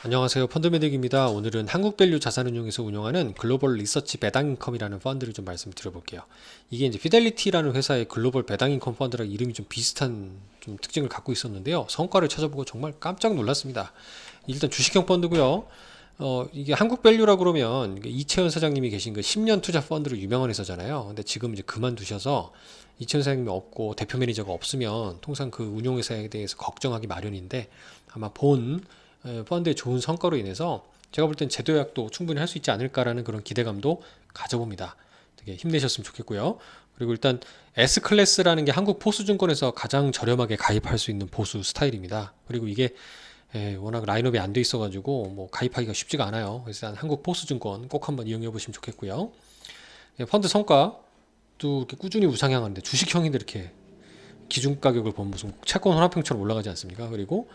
안녕하세요. 펀드메딕입니다. 오늘은 한국밸류 자산운용에서 운영하는 글로벌 리서치 배당인컴이라는 펀드를 좀 말씀드려볼게요. 이게 이제 피델리티라는 회사의 글로벌 배당인컴 펀드랑 이름이 좀 비슷한 좀 특징을 갖고 있었는데요. 성과를 찾아보고 정말 깜짝 놀랐습니다. 일단 주식형 펀드고요. 이게 한국밸류라 그러면 이채원 사장님이 계신 그 10년 투자 펀드로 유명한 회사잖아요. 근데 지금 이제 그만두셔서 이채원 사장님이 없고 대표 매니저가 없으면 통상 그 운용회사에 대해서 걱정하기 마련인데 아마 본 펀드의 좋은 성과로 인해서 제가 볼 땐 제도 예약도 충분히 할 수 있지 않을까라는 그런 기대감도 가져봅니다. 되게 힘내셨으면 좋겠고요. 그리고 일단 S클래스라는 게 한국 포수증권에서 가장 저렴하게 가입할 수 있는 보수 스타일입니다. 그리고 이게 워낙 라인업이 안 돼 있어가지고 뭐 가입하기가 쉽지가 않아요. 그래서 일단 한국 포수증권 꼭 한번 이용해 보시면 좋겠고요. 펀드 성과도 이렇게 꾸준히 우상향하는데 주식형인데 이렇게 기준 가격을 보면 무슨 채권 혼합형처럼 올라가지 않습니까? 그리고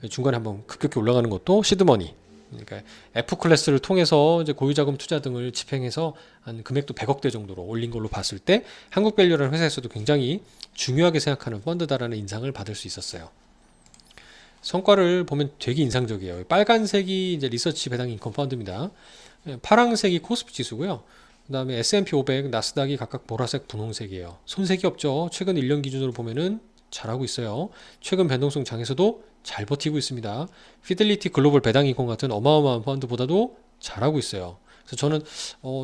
중간에 한번 급격히 올라가는 것도 시드머니. 그러니까 F 클래스를 통해서 이제 고유자금 투자 등을 집행해서 한 금액도 100억대 정도로 올린 걸로 봤을 때 한국밸류라는 회사에서도 굉장히 중요하게 생각하는 펀드다라는 인상을 받을 수 있었어요. 성과를 보면 되게 인상적이에요. 빨간색이 이제 리서치 배당 인컴 펀드입니다. 파란색이 코스피 지수고요. 그 다음에 S&P 500, 나스닥이 각각 보라색, 분홍색이에요. 손색이 없죠. 최근 1년 기준으로 보면은 잘하고 있어요. 최근 변동성 장에서도 잘 버티고 있습니다. 피델리티 글로벌 배당인컴 같은 어마어마한 펀드보다도 잘하고 있어요. 그래서 저는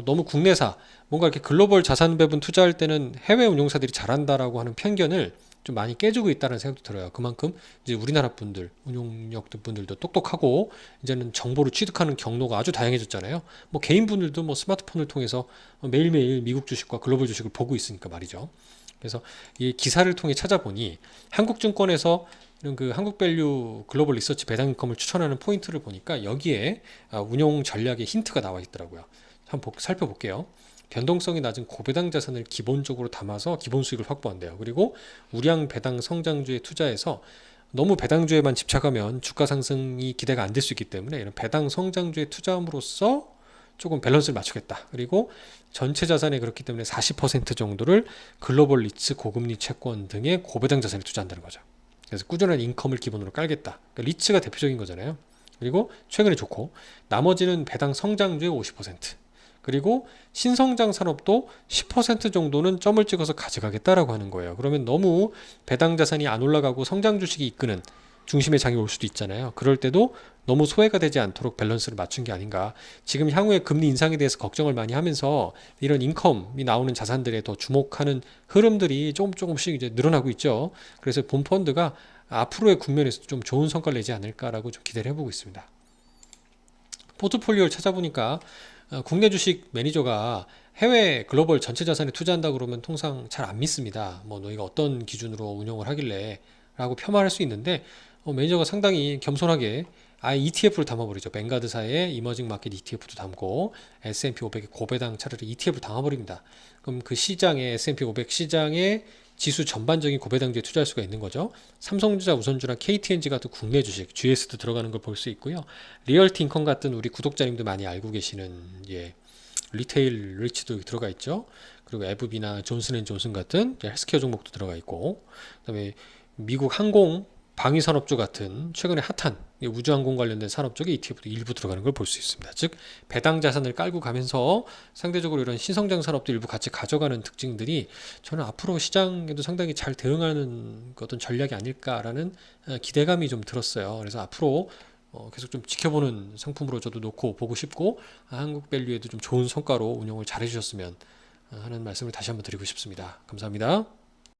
너무 국내사, 뭔가 이렇게 글로벌 자산 배분 투자할 때는 해외 운용사들이 잘한다라고 하는 편견을 좀 많이 깨주고 있다는 생각도 들어요. 그만큼 이제 우리나라 분들, 운용력 분들도 똑똑하고 이제는 정보를 취득하는 경로가 아주 다양해졌잖아요. 뭐 개인 분들도 뭐 스마트폰을 통해서 매일매일 미국 주식과 글로벌 주식을 보고 있으니까 말이죠. 그래서 이 기사를 통해 찾아보니 한국증권에서 이런 그 한국밸류 글로벌 리서치 배당인컴을 추천하는 포인트를 보니까 여기에 운용 전략의 힌트가 나와 있더라고요. 한번 살펴볼게요. 변동성이 낮은 고배당 자산을 기본적으로 담아서 기본 수익을 확보한대요. 그리고 우량 배당 성장주에 투자해서 너무 배당주에만 집착하면 주가 상승이 기대가 안 될 수 있기 때문에 이런 배당 성장주에 투자함으로써 조금 밸런스를 맞추겠다. 그리고 전체 자산에 그렇기 때문에 40% 정도를 글로벌 리츠 고금리 채권 등의 고배당 자산에 투자한다는 거죠. 그래서 꾸준한 인컴을 기본으로 깔겠다. 그러니까 리츠가 대표적인 거잖아요. 그리고 최근에 좋고 나머지는 배당 성장주의 50%, 그리고 신성장 산업도 10% 정도는 점을 찍어서 가져가겠다라고 하는 거예요. 그러면 너무 배당 자산이 안 올라가고 성장 주식이 이끄는 중심의 장이 올 수도 있잖아요. 그럴 때도 너무 소외가 되지 않도록 밸런스를 맞춘 게 아닌가. 지금 향후에 금리 인상에 대해서 걱정을 많이 하면서 이런 인컴이 나오는 자산들에 더 주목하는 흐름들이 조금씩 이제 늘어나고 있죠. 그래서 본 펀드가 앞으로의 국면에서 좀 좋은 성과를 내지 않을까라고 좀 기대를 해보고 있습니다. 포트폴리오를 찾아보니까 국내 주식 매니저가 해외 글로벌 전체 자산에 투자한다 그러면 통상 잘 안 믿습니다. 뭐 너희가 어떤 기준으로 운영을 하길래 라고 폄하할 수 있는데 매니저가 상당히 겸손하게 아예 ETF를 담아버리죠. 뱅가드사의 이머징 마켓 ETF도 담고 S&P 500의 고배당 차라리 ETF를 담아버립니다. 그럼 그 시장에 S&P 500 시장에 지수 전반적인 고배당주에 투자할 수가 있는 거죠. 삼성전자, 우선주나 KTNG 같은 국내 주식, GS도 들어가는 걸 볼 수 있고요. 리얼티 인컴 같은 우리 구독자님도 많이 알고 계시는 리테일 리치도 들어가 있죠. 그리고 에브비나 존슨앤존슨 같은 헬스케어 종목도 들어가 있고, 그다음에 미국 항공 방위산업주 같은 최근에 핫한 우주항공 관련된 산업 쪽에 ETF도 일부 들어가는 걸 볼 수 있습니다. 즉 배당 자산을 깔고 가면서 상대적으로 이런 신성장 산업도 일부 같이 가져가는 특징들이 저는 앞으로 시장에도 상당히 잘 대응하는 어떤 전략이 아닐까라는 기대감이 좀 들었어요. 그래서 앞으로 계속 좀 지켜보는 상품으로 저도 놓고 보고 싶고 한국밸류에도 좀 좋은 성과로 운영을 잘 해주셨으면 하는 말씀을 다시 한번 드리고 싶습니다. 감사합니다.